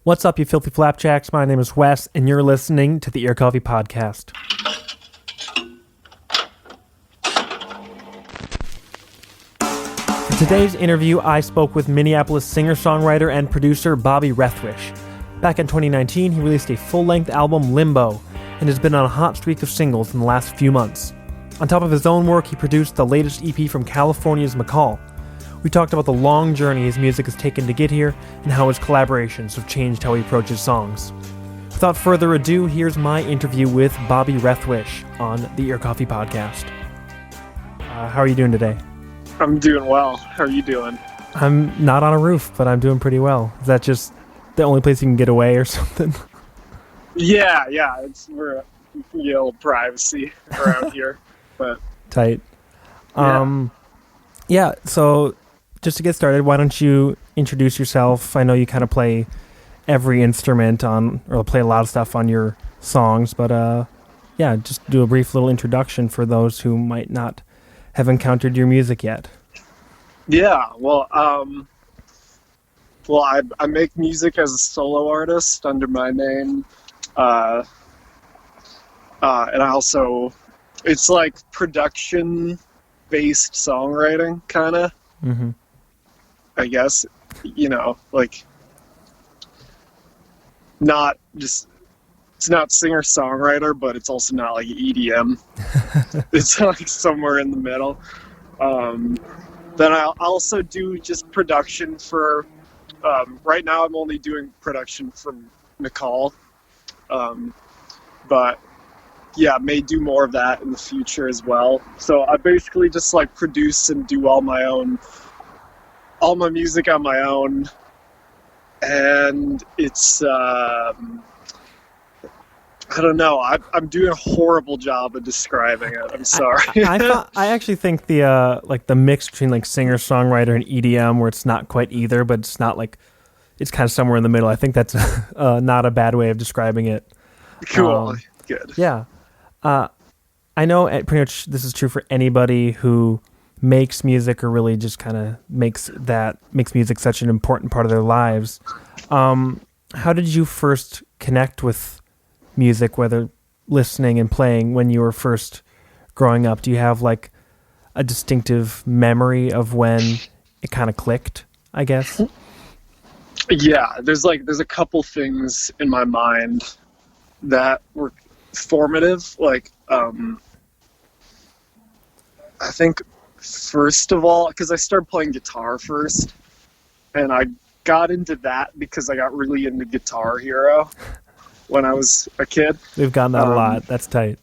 What's up, you filthy flapjacks? My name is Wes, and you're listening to the Ear Coffee Podcast. For today's interview, I spoke with Minneapolis singer-songwriter and producer Bobby Rethwish. Back in 2019, he released a full-length album, Limbo, and has been on a hot streak of singles in the last few months. On top of his own work, he produced the latest EP from California's McCall. We talked about the long journey his music has taken to get here and how his collaborations have changed how he approaches songs. Without further ado, here's my interview with Bobby Rethwish on the Ear Coffee Podcast. How are you doing today? I'm doing well. How are you doing? I'm not on a roof, but I'm doing pretty well. Is that just the only place you can get away or something? Yeah. We're a little privacy around here, but tight. Yeah. So just to get started, why don't you introduce yourself? I know you kind of play every instrument or play a lot of stuff on your songs, but just do a brief little introduction for those who might not have encountered your music yet. Yeah, well, I make music as a solo artist under my name, and I also, it's like production-based songwriting, kind of. Mm-hmm. I guess, like, not just, it's not singer-songwriter, but it's also not like EDM. It's like somewhere in the middle. Then I also do just production for, right now I'm only doing production for McCall. But yeah, may do more of that in the future as well. So I basically just like produce and do all my music on my own, and it's I don't know. I'm doing a horrible job of describing it. I'm sorry. I actually think the mix between like singer songwriter and EDM, where it's not quite either, but it's not like it's kind of somewhere in the middle. I think that's not a bad way of describing it. Cool. Good. Yeah. I know pretty much this is true for anybody who makes music or really just kind of makes music such an important part of their lives. How did you first connect with music, whether listening and playing, when you were first growing up? Do you have like a distinctive memory of when it kind of clicked, I guess? Yeah, there's a couple things in my mind that were formative. Like, I think first of all, because I started playing guitar first, and I got into that because I got really into Guitar Hero when I was a kid. We've gotten that a lot. That's tight.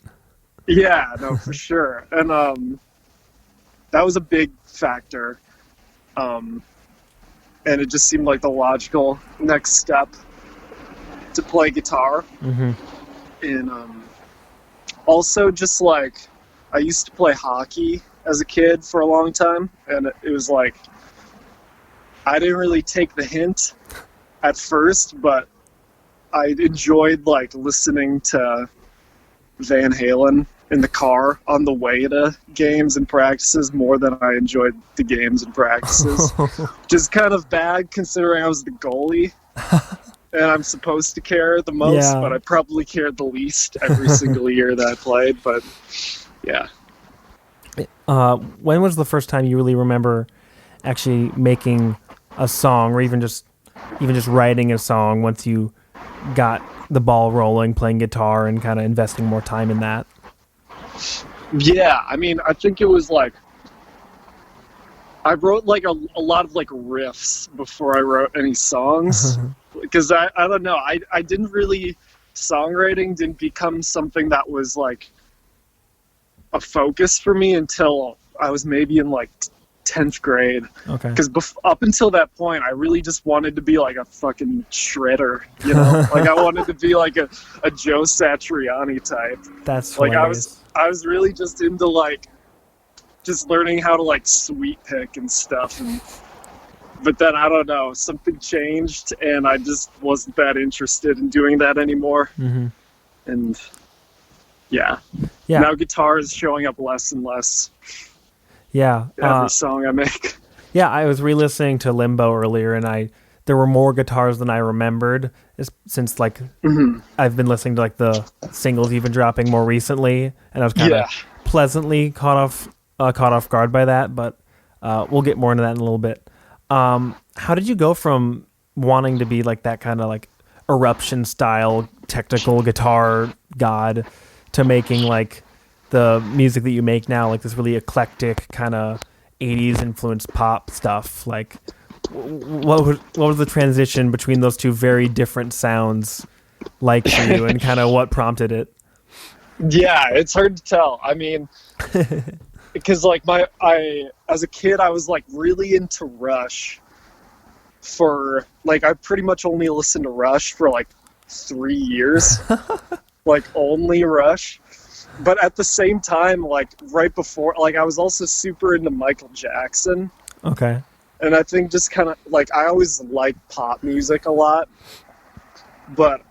Yeah, no, for sure. And that was a big factor. And it just seemed like the logical next step to play guitar. Mm-hmm. And also just like, I used to play hockey as a kid for a long time, and it was like, I didn't really take the hint at first, but I enjoyed like listening to Van Halen in the car on the way to games and practices more than I enjoyed the games and practices, which is kind of bad considering I was the goalie and I'm supposed to care the most, but I probably cared the least every single year that I played. But yeah. When was the first time you really remember actually making a song, or even just writing a song once you got the ball rolling, playing guitar and kind of investing more time in that? Yeah, I mean, I think it was like, I wrote like a lot of like riffs before I wrote any songs, because I don't know, I didn't really, songwriting didn't become something that was like a focus for me until I was maybe in like 10th grade. Okay. Because up until that point, I really just wanted to be like a fucking shredder, you know? Like I wanted to be like a Joe Satriani type. That's like hilarious. I was really just into like just learning how to like sweet pick and stuff. But then I don't know, something changed and I just wasn't that interested in doing that anymore. Mm-hmm. And yeah. Now guitar is showing up less and less. Yeah. Every song I make. Yeah, I was re-listening to Limbo earlier, and there were more guitars than I remembered, since like I've been listening to like the singles even dropping more recently, and I was kind of pleasantly caught off guard by that. But we'll get more into that in a little bit. How did you go from wanting to be like that kind of like Eruption style technical guitar god to making like the music that you make now, like this really eclectic kind of 80s influenced pop stuff? Like what was the transition between those two very different sounds like for you, and kind of what prompted it? Yeah, it's hard to tell. I mean, because like as a kid, I was like really into Rush. For like, I pretty much only listened to Rush for like 3 years, like only Rush. But at the same time, like right before, like I was also super into Michael Jackson. Okay. And I think just kind of like, I always liked pop music a lot, but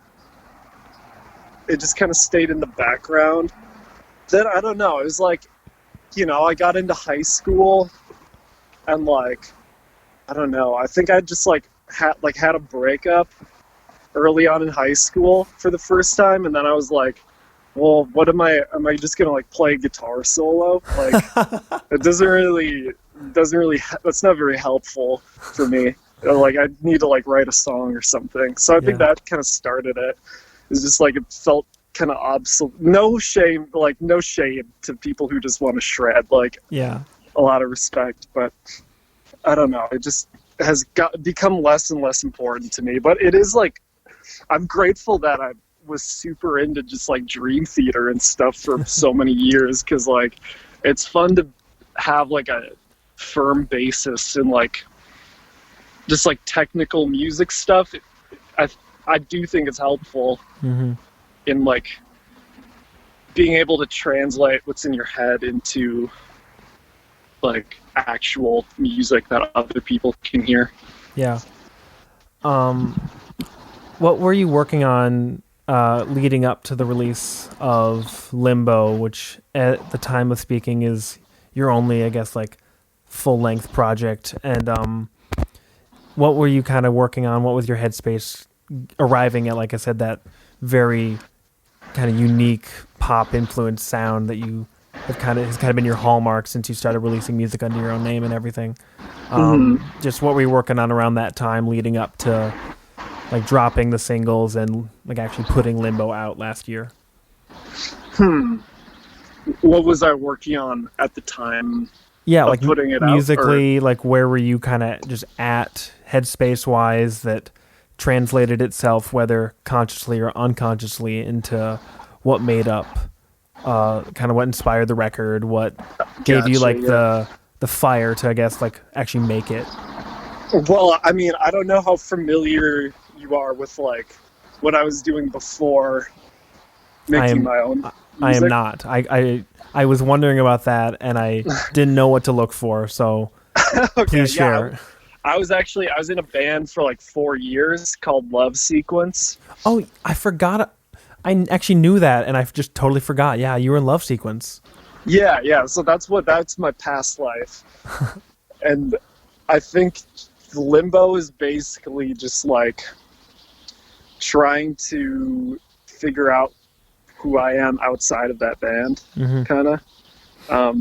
it just kind of stayed in the background. Then I don't know, it was like, I got into high school and like, I don't know, I think I just like had a breakup early on in high school for the first time, and then I was like, well, what am I just gonna like play guitar solo? Like it doesn't really that's not very helpful for me. Like I need to like write a song or something. So I think that kind of started it. It's just like it felt kind of obsolete. No shame to people who just want to shred. Like a lot of respect, but I don't know. It just has become less and less important to me. But it is like, I'm grateful that I was super into just like Dream Theater and stuff for so many years, because like it's fun to have like a firm basis in like just like technical music stuff. I do think it's helpful in like being able to translate what's in your head into like actual music that other people can hear. Yeah. What were you working on leading up to the release of Limbo, which at the time of speaking is your only, I guess, like full-length project? And what were you kind of working on? What was your headspace arriving at, like I said, that very kind of unique pop influenced sound that you has kind of been your hallmark since you started releasing music under your own name and everything? Just what were you working on around that time leading up to like dropping the singles and like actually putting Limbo out last year? What was I working on at the time? Yeah, like putting it musically, out, like where were you kind of just at headspace wise that translated itself, whether consciously or unconsciously, into what made up kind of what inspired the record, what gave you like the fire to, I guess, like actually make it? Well, I mean, I don't know how familiar you are with like what I was doing before making my own music. I am not. I was wondering about that, and I didn't know what to look for, so please share. I was in a band for like 4 years called Love Sequence. Oh, I forgot. I actually knew that, and I just totally forgot. Yeah, you were in Love Sequence. Yeah. So that's my past life. And I think Limbo is basically just like trying to figure out who I am outside of that band, kind of. I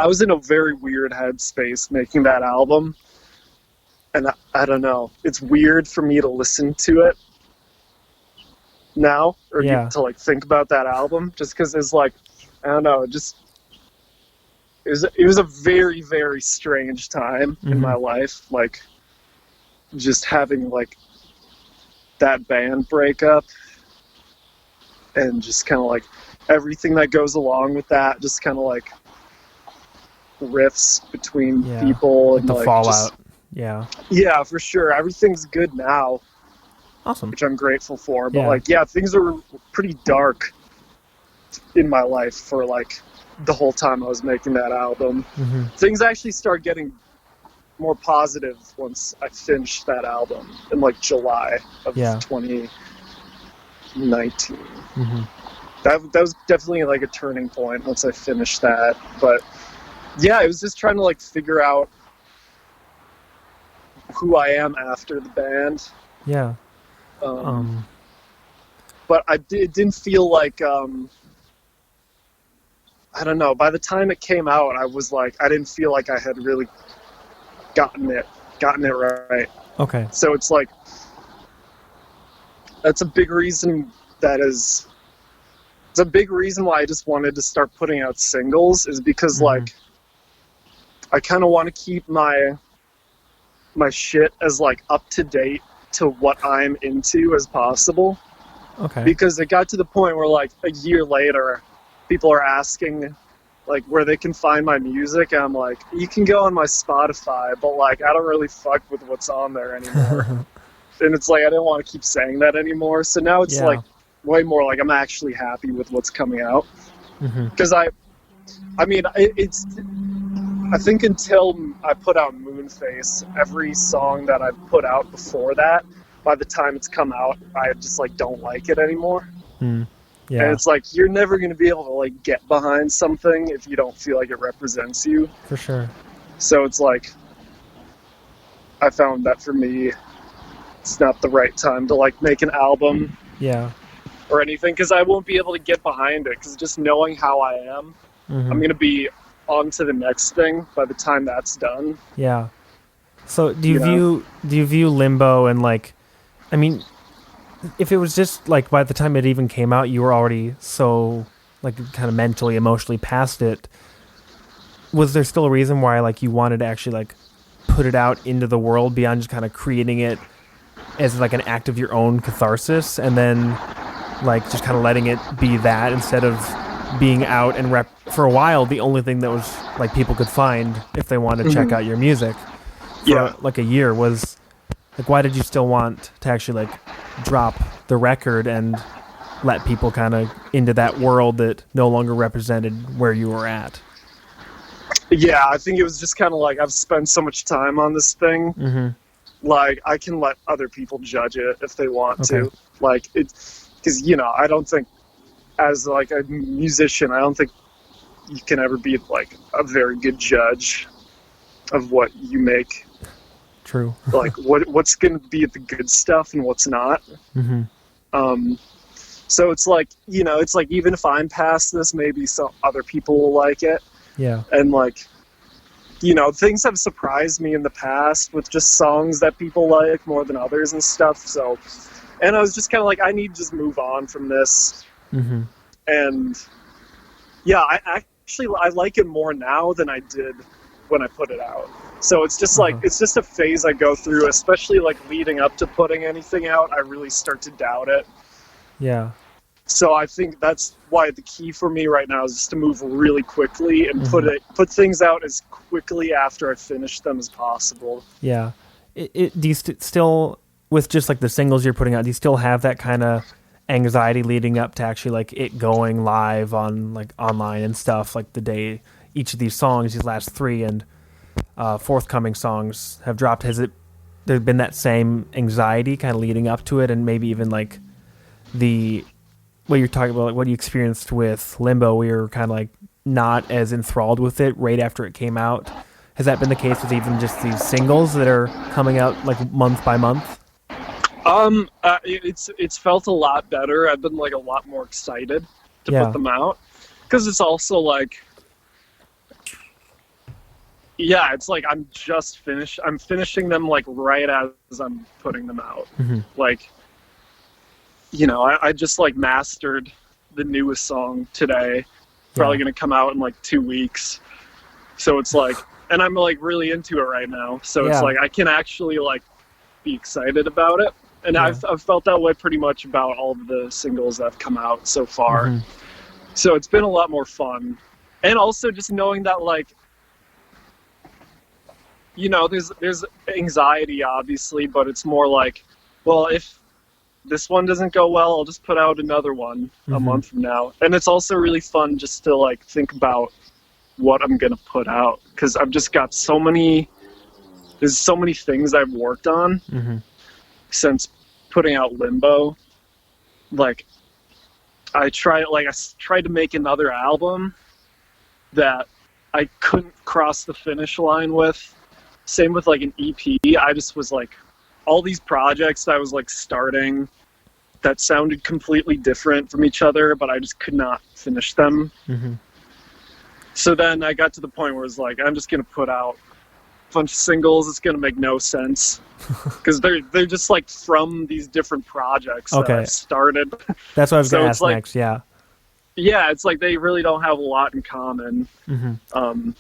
was in a very weird headspace making that album, and I don't know. It's weird for me to listen to it now, or to like think about that album, just because it's like, I don't know, it was a very, very strange time in my life, like just having like that band breakup and just kind of like everything that goes along with that, just kind of like rifts between people and the like fallout. Yeah, for sure. Everything's good now. Awesome. Which I'm grateful for. But things are pretty dark in my life for like the whole time I was making that album. Things actually start getting more positive once I finished that album in like July of 2019. That was definitely like a turning point once I finished that. But yeah, it was just trying to like figure out who I am after the band. Yeah. But it didn't feel like, I don't know, by the time it came out, I was like, I didn't feel like I had really gotten it right. Okay. So it's like, that's a big reason it's a big reason why I just wanted to start putting out singles, is because like, I kind of want to keep my shit as like up to date to what I'm into as possible. Okay. Because it got to the point where like a year later, people are asking like where they can find my music, and I'm like, you can go on my Spotify, but like I don't really fuck with what's on there anymore. And it's like I didn't want to keep saying that anymore. So now it's like way more like I'm actually happy with what's coming out. Because I mean, I think until I put out Moonface, every song that I've put out before that, by the time it's come out, I just like don't like it anymore. Yeah. And it's like, you're never going to be able to like get behind something if you don't feel like it represents you. For sure. So it's like, I found that for me, it's not the right time to like make an album. Yeah. Or anything, because I won't be able to get behind it, because just knowing how I am, I'm going to be on to the next thing by the time that's done. Yeah. So do you view Limbo and like, I mean, if it was just like by the time it even came out, you were already so like kind of mentally, emotionally past it, was there still a reason why like you wanted to actually like put it out into the world beyond just kind of creating it as like an act of your own catharsis, and then like just kind of letting it be that instead of being out and for a while the only thing that was like people could find if they wanted to check out your music for like a year? Was like, why did you still want to actually like drop the record and let people kind of into that world that no longer represented where you were at? Yeah, I think it was just kind of like, I've spent so much time on this thing, like I can let other people judge it if they want to. Like it's because, you know, I don't think as like a musician, I don't think you can ever be like a very good judge of what you make. True. Like what's going to be the good stuff and what's not. So it's like, you know, it's like, even if I'm past this, maybe some other people will like it. Yeah. And like, you know, things have surprised me in the past with just songs that people like more than others and stuff. So, and I was just kind of like, I need to just move on from this. And yeah, I like it more now than I did when I put it out. So it's just like, it's just a phase I go through, especially like leading up to putting anything out. I really start to doubt it. Yeah. So I think that's why the key for me right now is just to move really quickly and put things out as quickly after I finish them as possible. Yeah. Do you still, with just like the singles you're putting out, do you still have that kind of anxiety leading up to actually like it going live on like online and stuff, like the day each of these songs, these last 3 and forthcoming songs have dropped? Has there been that same anxiety kind of leading up to it, and maybe even like what you're talking about, like what you experienced with Limbo, where you're kind of like not as enthralled with it right after it came out? Has that been the case with even just these singles that are coming out like month by month? It's felt a lot better. I've been like a lot more excited to put them out, because it's also like, yeah, it's like I'm finishing them like right as I'm putting them out. Like, you know, I just like mastered the newest song today. Probably going to come out in like 2 weeks. So it's like, and I'm like really into it right now. So it's like, I can actually like be excited about it. And I've felt that way pretty much about all of the singles that have come out so far. So it's been a lot more fun. And also just knowing that like, you know, there's anxiety obviously, but it's more like, well, if this one doesn't go well, I'll just put out another one a month from now. And it's also really fun just to like think about what I'm going to put out, because I've just got there's so many things I've worked on since putting out Limbo. Like I tried to make another album that I couldn't cross the finish line with same with like an EP. I just was like, all these projects that I was like starting that sounded completely different from each other, but I just could not finish them. Mm-hmm. So then I got to the point where it's like, I'm just going to put out a bunch of singles. It's going to make no sense because they're just like from these different projects that I've started. That's what I was going to ask next. Yeah. Yeah. It's like, they really don't have a lot in common. Mm-hmm.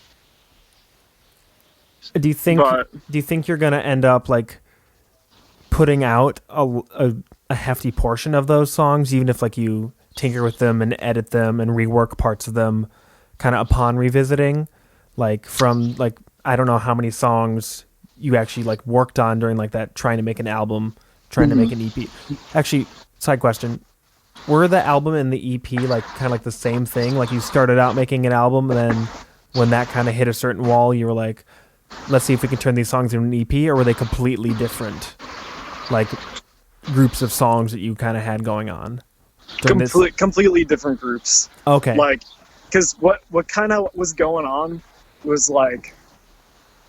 Do you think you're going to end up like putting out a hefty portion of those songs, even if like you tinker with them and edit them and rework parts of them kind of upon revisiting, like from like, I don't know how many songs you actually like worked on during like that, trying to make an album, trying to make an EP. Actually, side question, were the album and the EP like kind of like the same thing? Like you started out making an album and then when that kind of hit a certain wall, you were like, let's see if we can turn these songs into an EP, or were they completely different, like groups of songs that you kind of had going on? Completely different groups. Okay. Like, because what kind of was going on was like,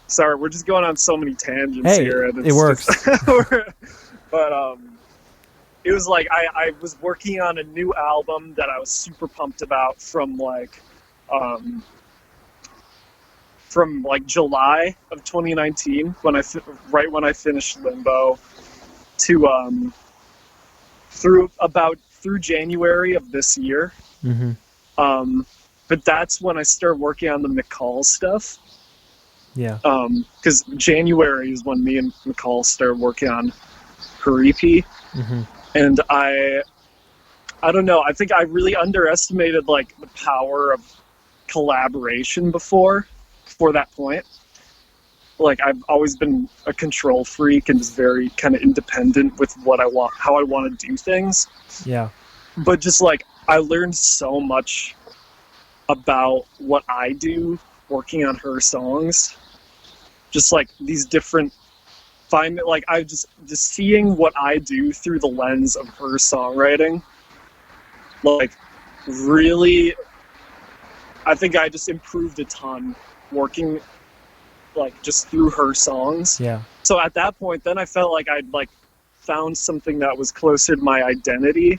sorry, we're just going on so many tangents here. And it works. But it was like I was working on a new album that I was super pumped about from July of 2019 when I finished Limbo to through January of this year. Mm-hmm. But that's when I started working on the McCall stuff. Yeah. Because January is when me and McCall started working on her EP. Mm-hmm. And I don't know, I think I really underestimated like the power of collaboration before that point. Like, I've always been a control freak and just very kind of independent with how I want to do things. Yeah. But just like, I learned so much about what I do working on her songs. Just like these different I just seeing what I do through the lens of her songwriting, like, really, I think I just improved a ton working like just through her songs. Yeah. So at that point, then I felt like I'd like found something that was closer to my identity,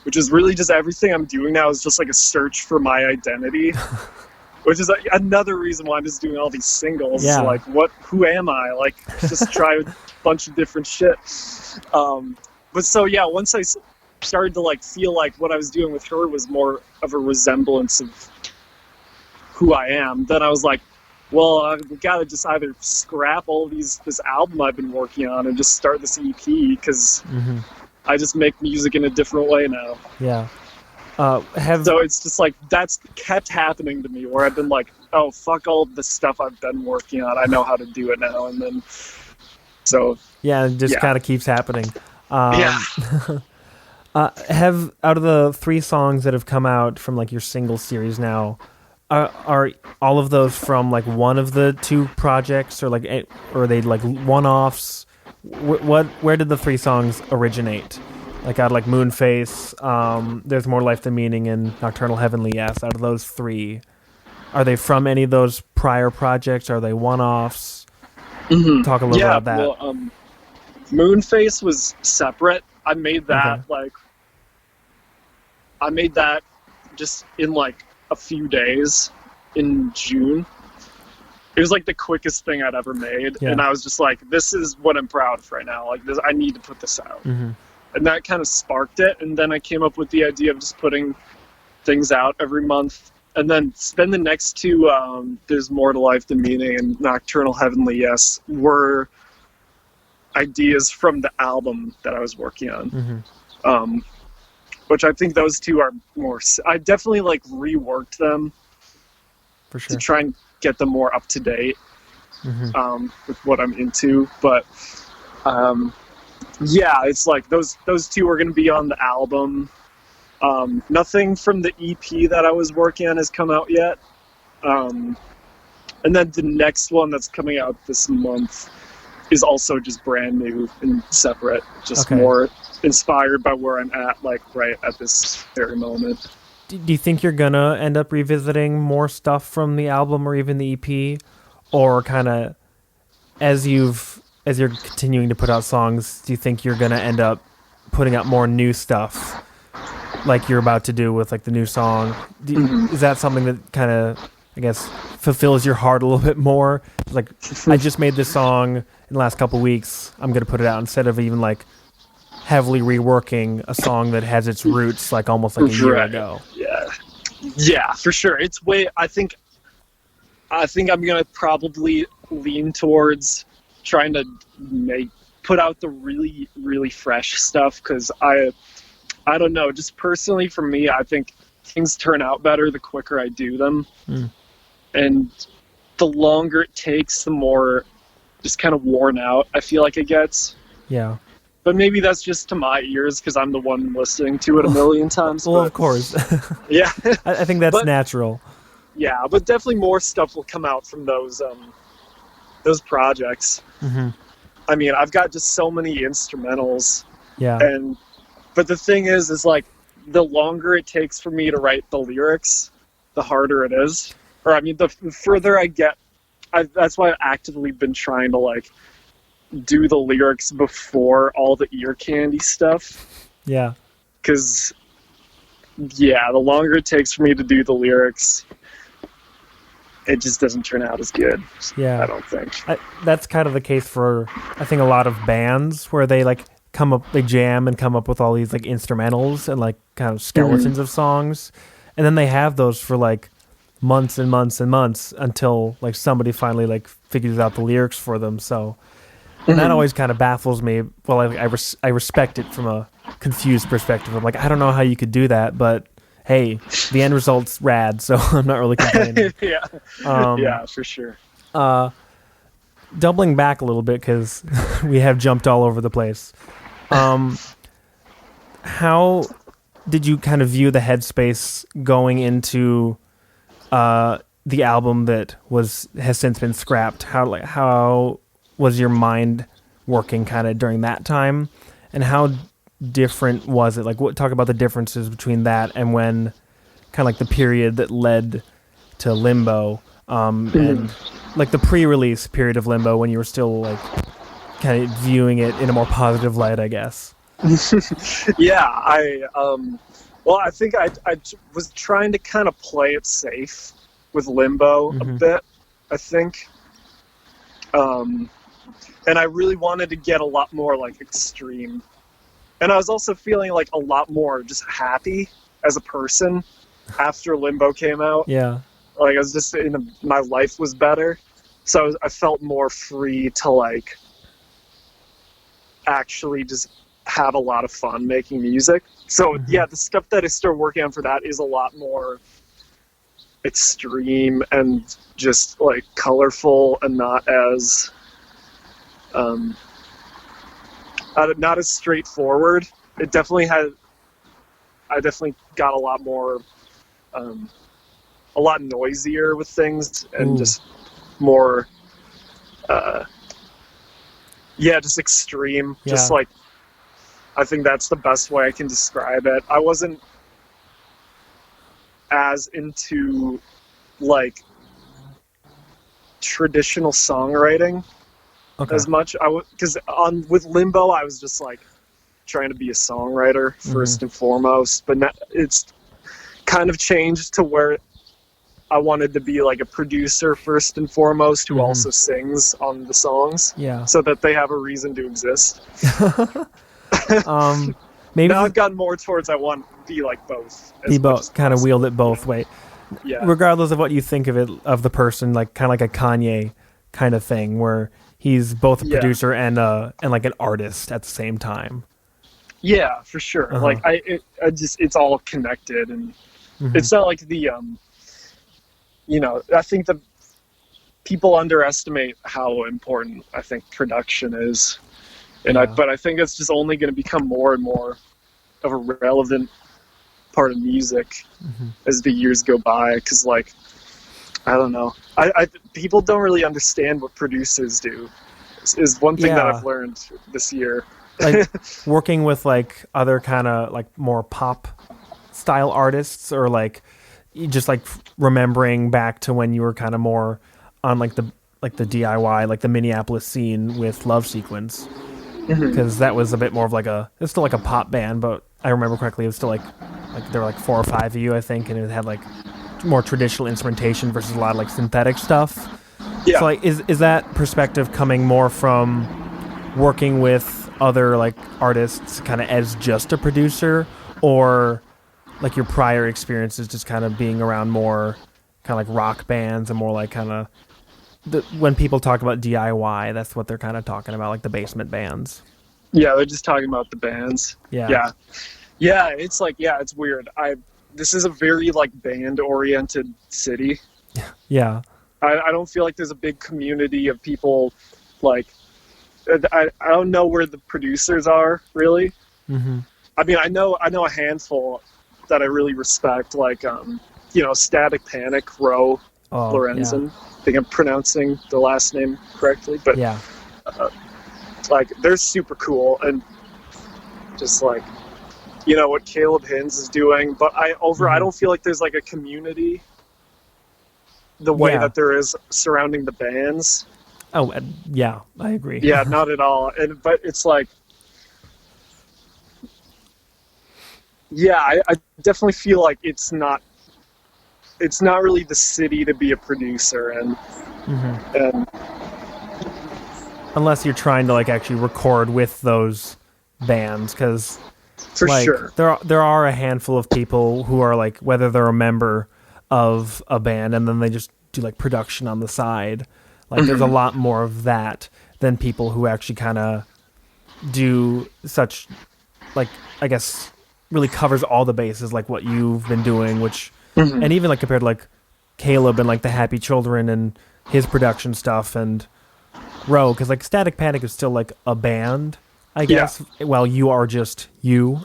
which is really just everything I'm doing now is just like a search for my identity, which is another reason why I'm just doing all these singles. Yeah. Like, who am I? Like, just try a bunch of different shit. But so, yeah, once I started to like feel like what I was doing with her was more of a resemblance of who I am, then I was like, well, I've got to just either scrap this album I've been working on and just start this EP, because I just make music in a different way now. Yeah. So it's just like, that's kept happening to me, where I've been like, oh, fuck all the stuff I've been working on. I know how to do it now. And then, so. Yeah, it just kind of keeps happening. Yeah. Have, out of the 3 songs that have come out from like your single series now, are all of those from like one of the 2 projects, or like, or are they like one-offs? Where did the 3 songs originate? Like out of like Moonface, There's More Life Than Meaning, and Nocturnal Heavenly Yes. Out of those 3, are they from any of those prior projects? Are they one-offs? Mm-hmm. Talk a little about that. Well, Moonface was separate. I made that I made that just in like a few days in June. It was like the quickest thing I'd ever made, and I was just like, this is what I'm proud of right now. Like, this, I need to put this out. And that kind of sparked it, and then I came up with the idea of just putting things out every month. And then the next 2, There's More to Life Than Meaning and Nocturnal Heavenly Yes, were ideas from the album that I was working on. Which I think those 2 are more, I definitely like reworked them for sure to try and get them more up to date with what I'm into. But yeah, it's like those 2 are going to be on the album. Nothing from the EP that I was working on has come out yet. And then the next one that's coming out this month is also just brand new and separate, just more inspired by where I'm at, like right at this very moment. Do you think you're gonna end up revisiting more stuff from the album or even the EP, or kind of as you're continuing to put out songs, do you think you're gonna end up putting out more new stuff, like you're about to do with like the new song? Is that something that kind of, I guess, fulfills your heart a little bit more? Like, I just made this song in the last couple weeks, I'm gonna put it out, instead of even like heavily reworking a song that has its roots like almost like a year ago. Yeah, for sure. It's way. I think I'm gonna probably lean towards trying to put out the really, really fresh stuff, because I don't know, just personally for me, I think things turn out better the quicker I do them. And the longer it takes, the more just kind of worn out I feel like it gets. Yeah. But maybe that's just to my ears, because I'm the one listening to it a million times. Well, of course. Yeah. I think that's natural. Yeah, but definitely more stuff will come out from those projects. I mean, I've got just so many instrumentals. Yeah. But the thing is like, the longer it takes for me to write the lyrics, the harder it is. Or I mean, the further I get, that's why I've actively been trying to like do the lyrics before all the ear candy stuff. Yeah. Because, yeah, the longer it takes for me to do the lyrics, it just doesn't turn out as good. Yeah. I don't think. That's kind of the case for, I think, a lot of bands where they like they jam and come up with all these like instrumentals and like kind of skeletons of songs. And then they have those for like months and months and months until like somebody finally like figures out the lyrics for them. So, and that always kind of baffles me. Well, I respect it from a confused perspective. I'm like, I don't know how you could do that, but hey, the end result's rad, so I'm not really complaining. Yeah, for sure. Doubling back a little bit, because we have jumped all over the place. How did you kind of view the headspace going into the album that has since been scrapped? How was your mind working kind of during that time, and how different was it? Like, talk about the differences between that and when kind of like the period that led to Limbo, and like the pre-release period of Limbo, when you were still like kind of viewing it in a more positive light, I guess. Yeah, I think I was trying to kind of play it safe with Limbo a bit, I think. And I really wanted to get a lot more like extreme. And I was also feeling like a lot more just happy as a person after Limbo came out. Yeah. Like I was just my life was better. So I felt more free to like actually just have a lot of fun making music. So yeah, the stuff that I started working on for that is a lot more extreme and just like colorful and not as straightforward. I definitely got a lot more, a lot noisier with things and just more, just extreme. Yeah. Just like, I think that's the best way I can describe it. I wasn't as into like traditional songwriting as much. Because with Limbo, I was just like trying to be a songwriter first and foremost, but it's kind of changed to where I wanted to be like a producer first and foremost who also sings on the songs, so that they have a reason to exist. Maybe now I've gotten more towards I want to be like both. Be both, kind of wield it both ways. Yeah. Regardless of what you think of it, of the person, like kind of like a Kanye kind of thing, where he's both a producer and like an artist at the same time. Yeah, for sure. Like it's all connected, and it's not like the I think the people underestimate how important I think production is. And but I think it's just only going to become more and more of a relevant part of music as the years go by. Because, like, I don't know, people don't really understand what producers do. Is one thing that I've learned this year. Like working with like other kind of like more pop style artists, or like just like remembering back to when you were kind of more on like the like the DIY, like the Minneapolis scene with Love Sequence, Mhm. because that was a bit more of like it's still like a pop band, but I remember correctly, it was still like there were like 4 or 5 of you, I think, and it had like more traditional instrumentation versus a lot of like synthetic stuff. Yeah. So like, is that perspective coming more from working with other like artists, kind of as just a producer, or like your prior experiences just kind of being around more kind of like rock bands and more like kind of when people talk about DIY, that's what they're kind of talking about, like the basement bands. Yeah, they're just talking about the bands. Yeah. Yeah. Yeah, it's like, yeah, it's weird. This is a very like band oriented city. Yeah. I don't feel like there's a big community of people like I don't know where the producers are really. Mm-hmm. I mean, I know a handful that I really respect, like Static Panic, Ro, Lorenzen. I think I'm pronouncing the last name correctly, but yeah, like they're super cool, and just like what Caleb Hins is doing. But I don't feel like there's like a community the way that there is surrounding the bands. Oh, yeah, I agree. Yeah, not at all. But it's like, yeah, I definitely feel like it's not really the city to be a producer in. Mm-hmm. And unless you're trying to like actually record with those bands, because for like, sure there are a handful of people who are like, whether they're a member of a band and then they just do like production on the side. Like there's a lot more of that than people who actually kind of do such, like, I guess really covers all the bases, like what you've been doing, which and even like compared to like Caleb and like the Happy Children and his production stuff, and Ro, because like Static Panic is still like a band, I guess. Yeah. Well, you are just you.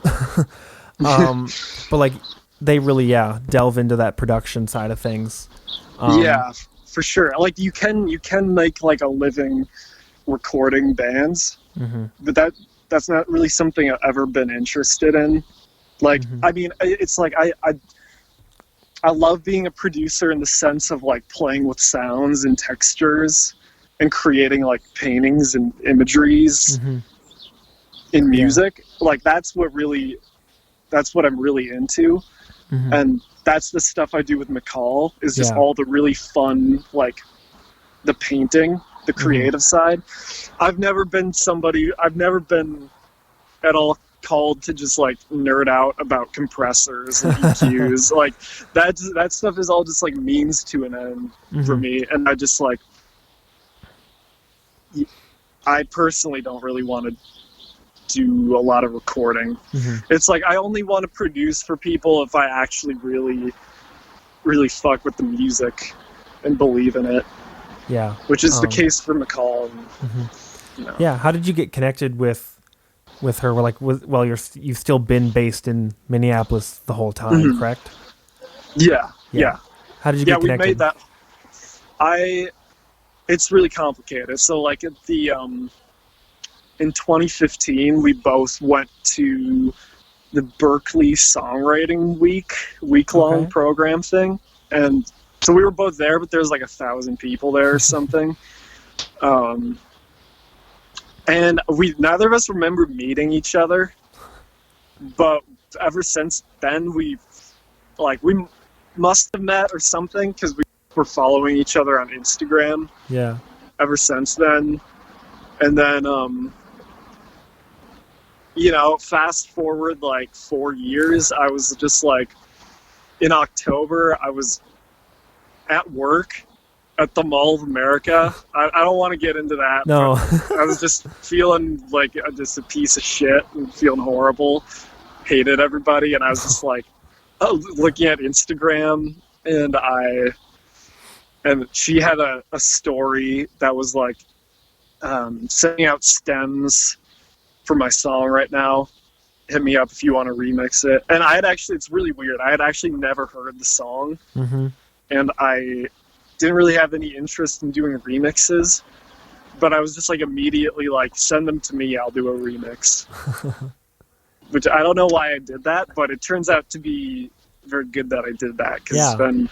But like they really delve into that production side of things. Yeah, for sure. Like you can make like a living recording bands, but that's not really something I've ever been interested in. Like I mean, it's like I love being a producer in the sense of like playing with sounds and textures and creating like paintings and imageries in music. Like that's what I'm really into. And that's the stuff I do with McCall, is just all the really fun, like the painting, the creative side. I've never been at all called to just like nerd out about compressors and EQs. Like that stuff is all just like means to an end for me. And I just like, I personally don't really want to do a lot of recording. It's like I only want to produce for people if I actually really, really fuck with the music and believe in it. Yeah, which is the case for McCall. And, Yeah, how did you get connected with her? Like, you've still been based in Minneapolis the whole time, correct? Yeah. How did you get connected? Yeah, we made that. It's really complicated. So, like at the in 2015, we both went to the Berkeley Songwriting week-long program thing. And so we were both there, but there's like 1,000 people there or something. And neither of us remember meeting each other. But ever since then, we must have met or something, because we were following each other on Instagram. Yeah. Ever since then. And then, fast forward like 4 years, I was just like, in October, I was at work at the Mall of America. I don't want to get into that. No. I was just feeling like just a piece of shit and feeling horrible, hated everybody, and I was just like looking at Instagram, and she had a story that was like sending out stems for my song right now. Hit me up if you want to remix it. And it's really weird. I had actually never heard the song, and I didn't really have any interest in doing remixes, but I was just like immediately like, send them to me, I'll do a remix. Which I don't know why I did that, but it turns out to be very good that I did that, because it's been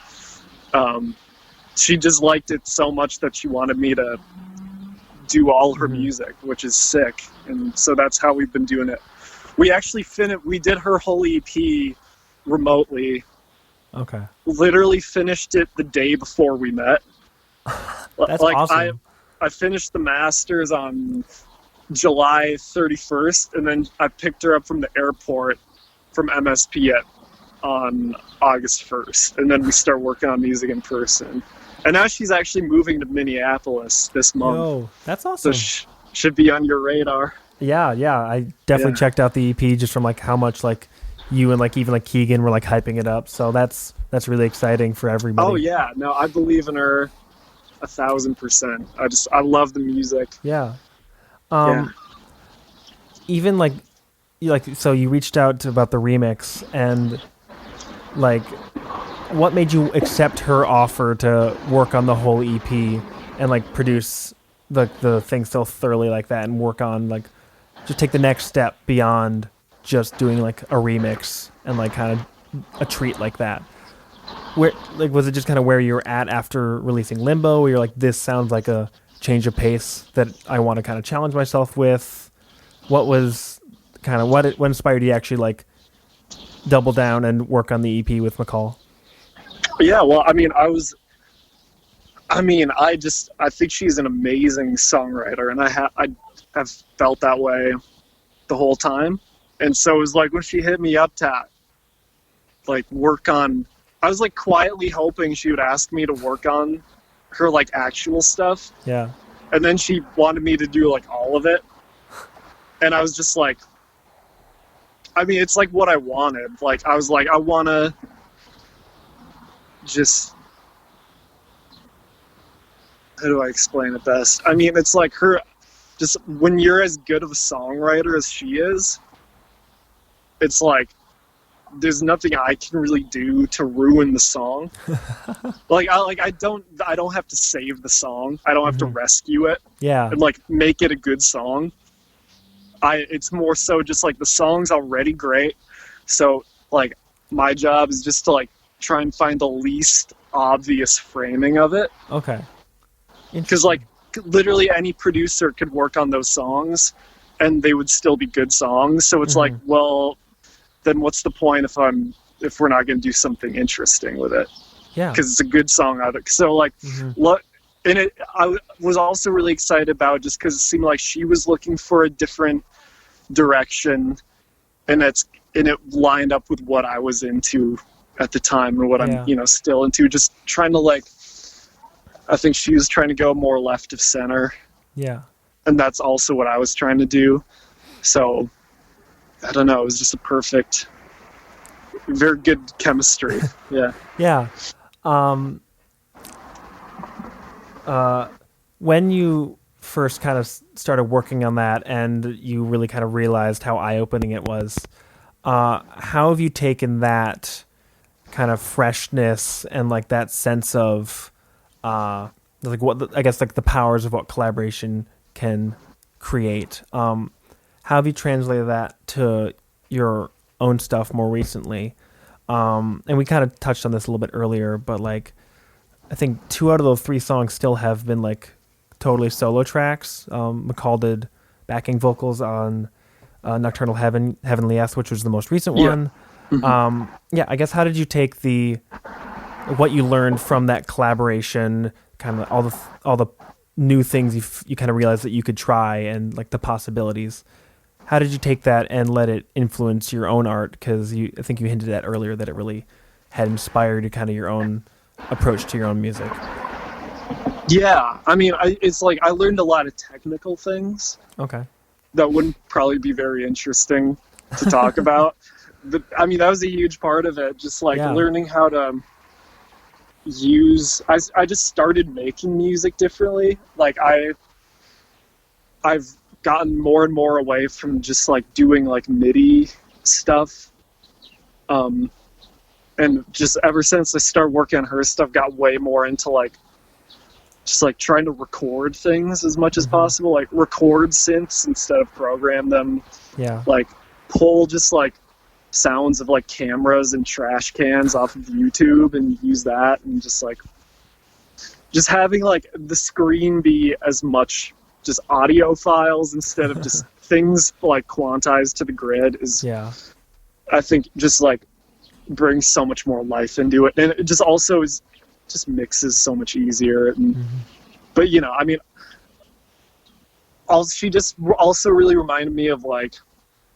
she just liked it so much that she wanted me to do all her music, which is sick. And so that's how we've been doing it. We actually we did her whole EP remotely. Okay. Literally finished it the day before we met. That's awesome. I finished the masters on July 31st, and then I picked her up from the airport from MSP on August 1st, and then we start working on music in person. And now she's actually moving to Minneapolis this month. Oh, that's awesome. So should be on your radar. Yeah. I definitely checked out the EP just from like how much like you and like even like Keegan were like hyping it up. So that's really exciting for everybody. Oh yeah, no, I believe in her 1,000%. I love the music. Yeah. Even like so you reached out about the remix, and like what made you accept her offer to work on the whole EP and like produce the thing so thoroughly like that, and work on like just take the next step beyond just doing like a remix and like kind of a treat like that? Where like was it just kind of where you were at after releasing Limbo, where you're like, this sounds like a change of pace that I want to kind of challenge myself with? What was kind of what inspired you to actually like double down and work on the EP with McCall? Yeah, well, I think she's an amazing songwriter, and I have felt that way the whole time. And so it was like when she hit me up to like work on, I was like quietly hoping she would ask me to work on her like actual stuff. Yeah. And then she wanted me to do like all of it. And I was just like, I mean, it's like what I wanted. Like, I was like, I want to just, how do I explain it best? I mean, it's like just when you're as good of a songwriter as she is, it's like, there's nothing I can really do to ruin the song. I don't have to save the song. I don't have to rescue it. Yeah. And like make it a good song. It's more so just like the song's already great. So like my job is just to like try and find the least obvious framing of it. Okay. Because like literally any producer could work on those songs and they would still be good songs. So it's like, well, then what's the point if we're not going to do something interesting with it? Yeah. Because it's a good song out of it. So like, look, and I was also really excited about just because it seemed like she was looking for a different direction, and it lined up with what I was into at the time and what I'm still into. Just trying to like, I think she was trying to go more left of center. Yeah. And that's also what I was trying to do. So I don't know. It was just a perfect, very good chemistry. Yeah. Yeah. When you first kind of started working on that and you really kind of realized how eye-opening it was, how have you taken that kind of freshness and like that sense of like what I guess like the powers of what collaboration can create? How have you translated that to your own stuff more recently? And we kind of touched on this a little bit earlier, but like I think 2 out of those 3 songs still have been like totally solo tracks. McCall did backing vocals on Nocturnal Heavenly S, which was the most recent one. I guess how did you take what you learned from that collaboration, kind of all the new things you kind of realized that you could try and like the possibilities? How did you take that and let it influence your own art? Because I think you hinted at earlier that it really had inspired you kind of your own approach to your own music. Yeah, I mean, it's like I learned a lot of technical things. Okay. That wouldn't probably be very interesting to talk about. But I mean, that was a huge part of it. Just like learning how to use. I just started making music differently. Like I've gotten more and more away from just like doing like MIDI stuff. And just ever since I started working on her stuff, got way more into like just like trying to record things as much as possible, like record synths instead of program them. Yeah. Like pull just like sounds of like cameras and trash cans off of YouTube and use that and just like just having like the screen be as much just audio files instead of just things like quantized to the grid is, Yeah. I think, just like brings so much more life into it, and it just also is just mixes so much easier. And but you know, I mean, also she just also really reminded me of like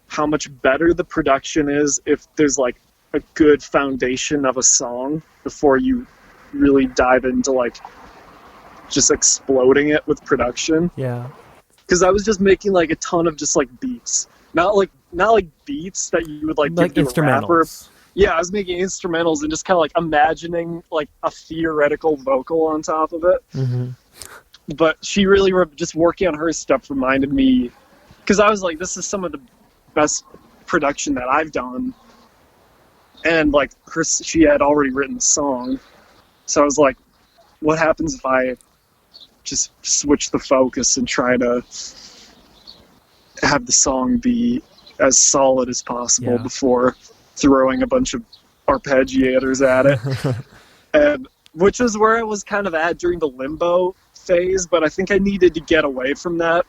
how much better the production is if there's like a good foundation of a song before you really dive into like just exploding it with production. Yeah. Because I was just making like a ton of just like beats, not like beats that you would like give to a rapper. Instrumentals. Yeah, I was making instrumentals and just kind of like imagining like a theoretical vocal on top of it. But she really just working on her stuff reminded me, because I was like, this is some of the best production that I've done, and like she had already written the song, so I was like, what happens if I just switch the focus and try to have the song be as solid as possible before throwing a bunch of arpeggiators at it. And which is where I was kind of at during the limbo phase, but I think I needed to get away from that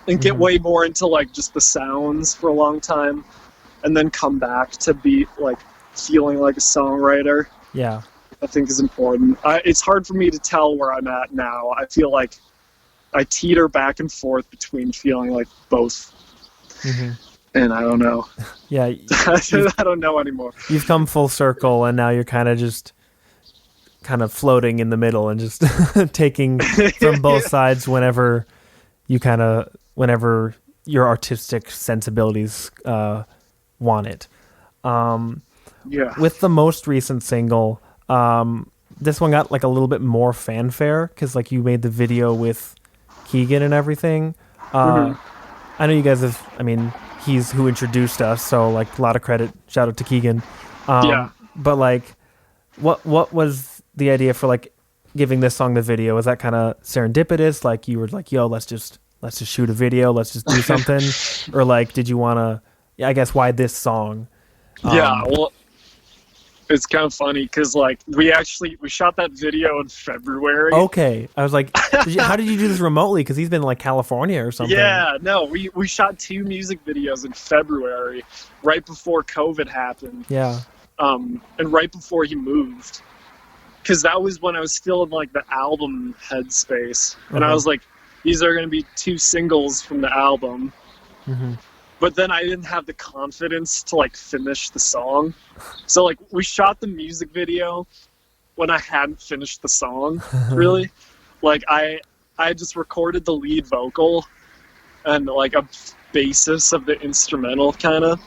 and get way more into like just the sounds for a long time, and then come back to be like feeling like a songwriter. Yeah. I think is important. It's hard for me to tell where I'm at now. I feel like I teeter back and forth between feeling like both. And I don't know. Yeah. I don't know anymore. You've come full circle, and now you're kind of floating in the middle and just taking from both sides whenever your artistic sensibilities want it. With the most recent single, this one got like a little bit more fanfare because like you made the video with Keegan and everything. I know you guys have, I mean, he's who introduced us, so like a lot of credit, shout out to Keegan. But like what was the idea for like giving this song the video? Was that kind of serendipitous, like you were like, yo, let's just shoot a video, let's just do something? Or like did you want to, I guess, why this song? Well, it's kind of funny because like we shot that video in February. Okay, I was like, how did you do this remotely? Because he's been in like California or something. Yeah, no, we shot 2 music videos in February, right before COVID happened. Yeah. And right before he moved, because that was when I was still in like the album headspace, and I was like, these are going to be 2 singles from the album. But then I didn't have the confidence to like finish the song. So like we shot the music video when I hadn't finished the song, really. Like I just recorded the lead vocal and like a basis of the instrumental kind of.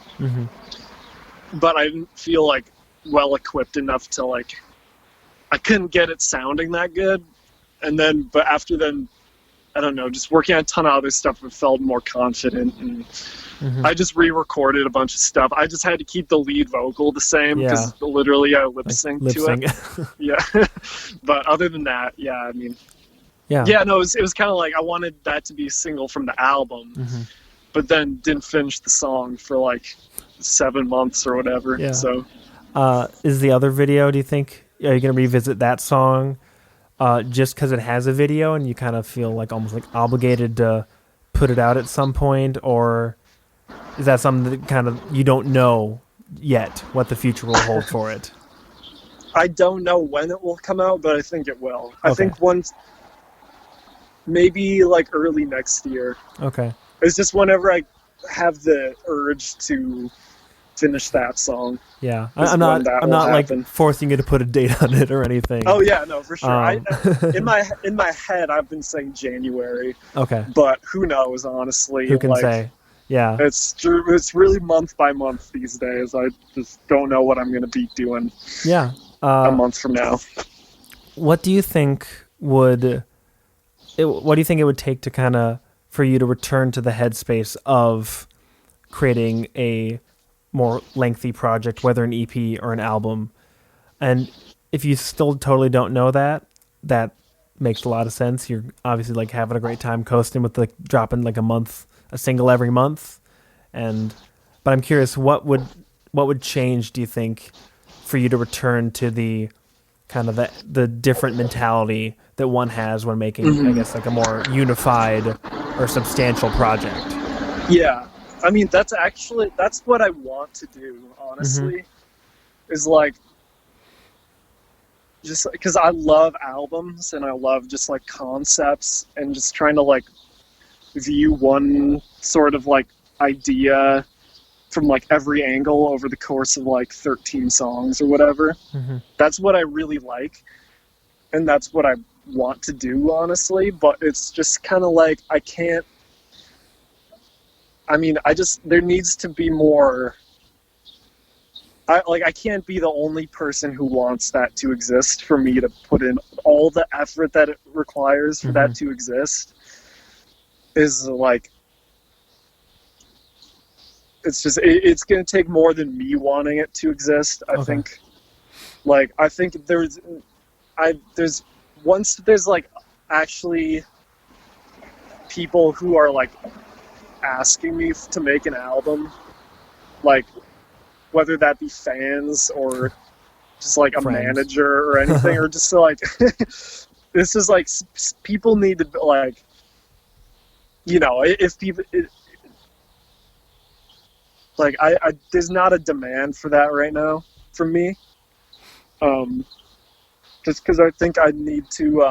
But I didn't feel like well equipped enough to like, I couldn't get it sounding that good. And then, but after then, I don't know, just working on a ton of other stuff, I felt more confident, and I just re-recorded a bunch of stuff. I just had to keep the lead vocal the same because literally I lip-synced to it. But other than that, I mean, no, it was kind of like I wanted that to be a single from the album, but then didn't finish the song for like 7 months or whatever. So, is the other video? Do you think are you gonna revisit that song? Just because it has a video and you kind of feel like almost like obligated to put it out at some point, or is that something that kind of you don't know yet what the future will hold for it? I don't know when it will come out, but I think it will. I think once, maybe like early next year. Okay. It's just whenever I have the urge to finish that song. Yeah, I'm not like forcing you to put a date on it or anything. Oh yeah, no, for sure. In my head, I've been saying January. Okay. But who knows? Honestly, who can say? Yeah. It's true. It's really month by month these days. I just don't know what I'm going to be doing. Yeah. A month from now. What do you think what do you think it would take to kind of for you to return to the headspace of creating a more lengthy project, whether an EP or an album? And if you still totally don't know that makes a lot of sense. You're obviously like having a great time coasting with like dropping like a single every month. But I'm curious, what would change, do you think, for you to return to the kind of the different mentality that one has when making, I guess, like a more unified or substantial project. Yeah. I mean, that's what I want to do, honestly, is like, just because I love albums and I love just like concepts and just trying to like view one sort of like idea from like every angle over the course of like 13 songs or whatever. That's what I really like, and that's what I want to do, honestly. But it's just kind of like there needs to be more. I can't be the only person who wants that to exist for me to put in all the effort that it requires for that to exist. Is like, it's going to take more than me wanting it to exist. I think there's like actually people who are like asking me to make an album, like whether that be fans or just like a manager or anything, or just like this is like people need to like, you know, if people like I there's not a demand for that right now from me, just because I think I need to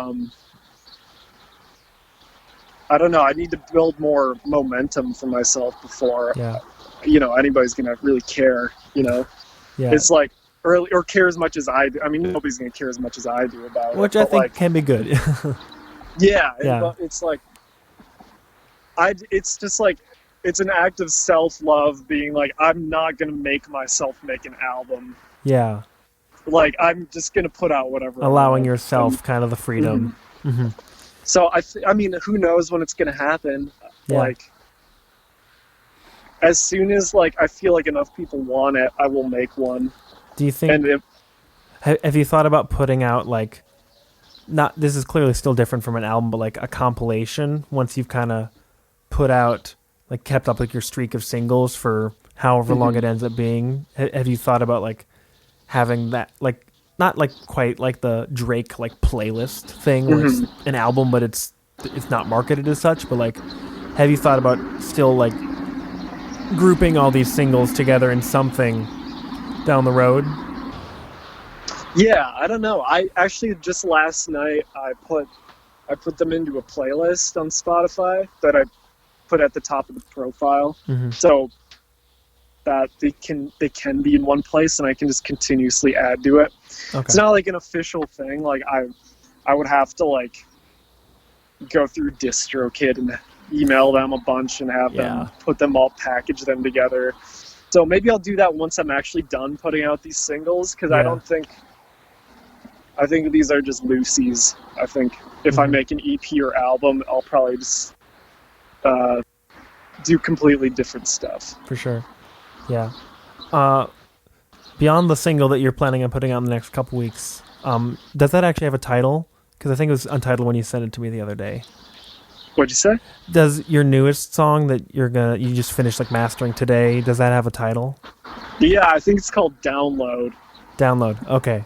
I don't know, I need to build more momentum for myself before you know, anybody's gonna really care, you know. It's like or care as much as I do. I mean, nobody's gonna care as much as I do about which it, I think like, can be good. It's like it's just like, it's an act of self-love being like, I'm not gonna make myself make an album. Like, I'm just gonna put out whatever, allowing yourself kind of the freedom. So I mean, who knows when it's gonna happen? Like, as soon as like I feel like enough people want it, I will make one. Do you think? Have you thought about putting out like, not, this is clearly still different from an album, but like a compilation once you've kind of put out, like, kept up like your streak of singles for however long it ends up being? Have you thought about like having that, like, not like quite like the Drake like playlist thing where it's an album but it's not marketed as such, but like, have you thought about still like grouping all these singles together in something down the road? Yeah, I don't know. I actually just last night I put them into a playlist on Spotify that I put at the top of the profile, so that they can be in one place and I can just continuously add to it. It's not like an official thing. Like I would have to like go through DistroKid and email them a bunch and have them put them all, package them together. So maybe I'll do that once I'm actually done putting out these singles, because I think these are just loosies. I think if I make an EP or album, I'll probably just do completely different stuff. For sure. Yeah. Beyond the single that you're planning on putting out in the next couple weeks, does that actually have a title? Because I think it was untitled when you sent it to me the other day. What'd you say? Does your newest song that you just finished like mastering today, does that have a title? Yeah, I think it's called Download. Download. Okay.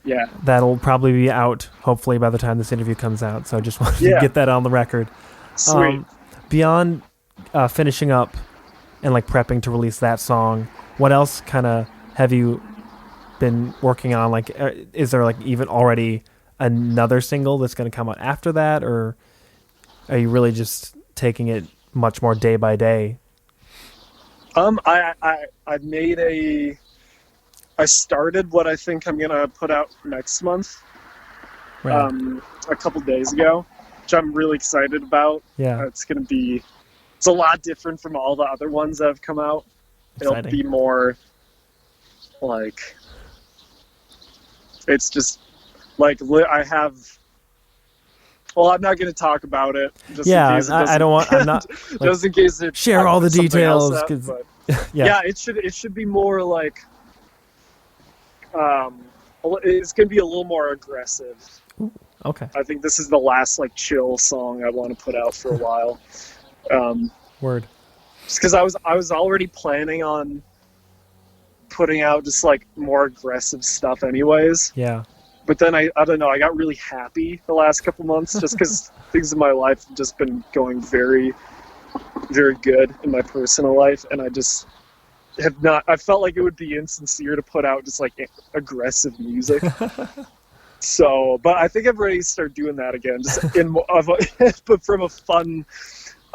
Yeah. That'll probably be out hopefully by the time this interview comes out. So I just wanted to get that on the record. Sweet. Beyond finishing up and like prepping to release that song, what else kind of have you been working on? Like, is there like even already another single that's going to come out after that, or are you really just taking it much more day by day? I started what I think I'm gonna put out next month. Right. A couple days ago, which I'm really excited about. Yeah. It's a lot different from all the other ones that have come out. Exciting. It'll be more like, it's just like I have. Well, I'm not going to talk about it. Just in case I don't want. I'm not. Like, just in case it share all the details. It should be more like. It's going to be a little more aggressive. Ooh, okay. I think this is the last like chill song I want to put out for a while. Word. Just because I was already planning on putting out just like more aggressive stuff anyways. Yeah. but then I don't know, I got really happy the last couple months just because things in my life have just been going very, very good in my personal life, and I just have not. I felt like it would be insincere to put out just like aggressive music. So, but I think I'm ready to start doing that again, just but from a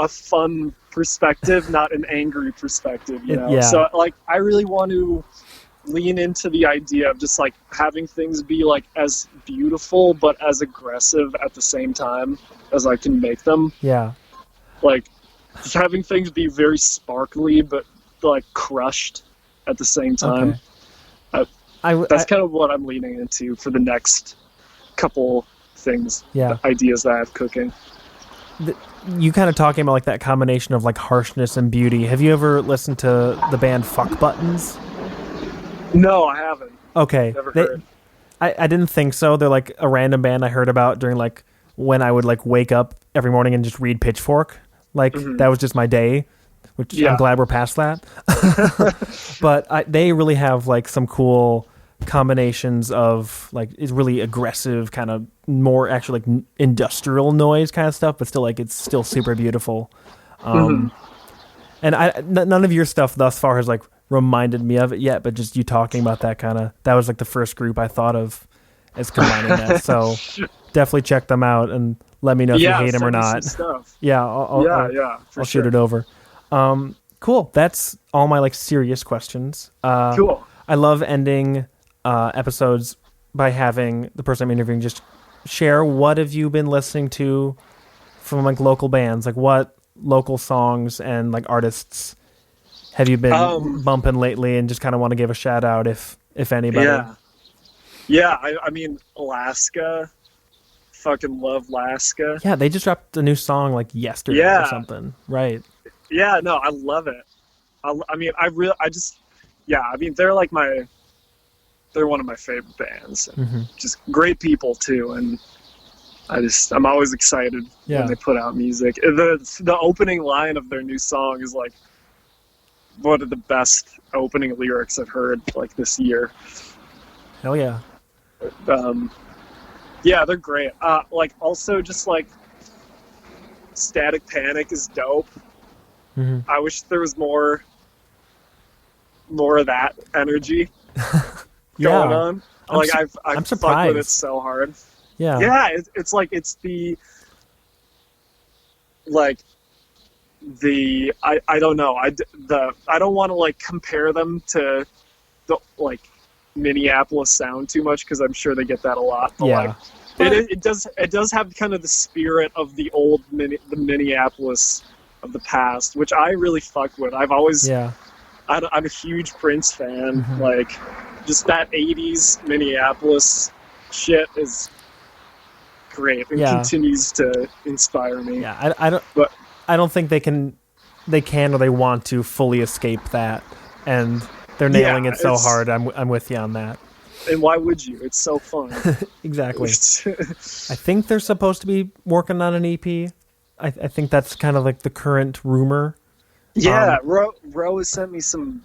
fun perspective, not an angry perspective, you know. Yeah. So like I really want to lean into the idea of just like having things be like as beautiful but as aggressive at the same time as I can make them. Yeah. Like just having things be very sparkly but like crushed at the same time. Okay. That's kind of what I'm leaning into for the next couple things, ideas that I have cooking. You kind of talking about like that combination of like harshness and beauty. Have you ever listened to the band Fuck Buttons? No, I haven't. Okay. Never heard. I didn't think so. They're like a random band I heard about during like when I would like wake up every morning and just read Pitchfork. Like that was just my day, which I'm glad we're past that. But they really have like some cool combinations of like it's really aggressive kind of more actually like industrial noise kind of stuff, but still like it's still super beautiful. And none of your stuff thus far has like reminded me of it yet, but just you talking about that was like the first group I thought of as combining that. So definitely check them out and let me know if you hate them or not. Yeah, I'll shoot it over. Cool. That's all my like serious questions. Cool. I love ending episodes by having the person I'm interviewing just share what have you been listening to from like local bands, like what local songs and like artists have you been bumping lately, and just kind of want to give a shout out if anybody. I mean Alaska, fucking love Alaska. Yeah, they just dropped a new song like yesterday or something, right? Yeah, no, I love it. They're one of my favorite bands. Just great people too, and I'm always excited when they put out music. The opening line of their new song is like one of the best opening lyrics I've heard like this year. Hell yeah. Yeah, they're great. Like also just like Static Panic is dope. I wish there was more of that energy going on. Like I'm surprised. Fucked with it so hard. Yeah. It's like it's the like the I don't know. I don't want to like compare them to the like Minneapolis sound too much because I'm sure they get that a lot. But like it does have kind of the spirit of the old the Minneapolis of the past, which I really fuck with. I've always I'm a huge Prince fan. Like just that 80s Minneapolis shit is great and continues to inspire me. I don't think they can or they want to fully escape that, and they're nailing it so hard. I'm with you on that. And why would you? It's so fun. Exactly. I think they're supposed to be working on an EP. I think that's kind of like the current rumor. Yeah, Ro has sent me some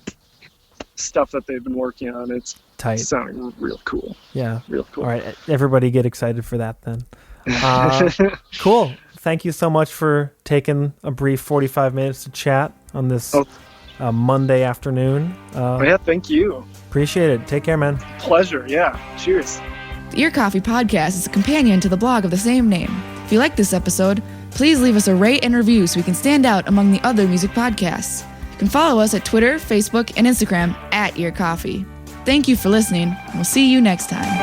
stuff that they've been working on. It's tight. Sounding real cool. Yeah. Real cool. All right, everybody get excited for that then. Cool. Thank you so much for taking a brief 45 minutes to chat on this Monday afternoon. Thank you. Appreciate it. Take care, man. Pleasure. Yeah. Cheers. The Ear Coffee Podcast is a companion to the blog of the same name. If you like this episode, please leave us a rate and review so we can stand out among the other music podcasts. You can follow us at Twitter, Facebook, and Instagram @EarCoffee. Thank you for listening, and we'll see you next time.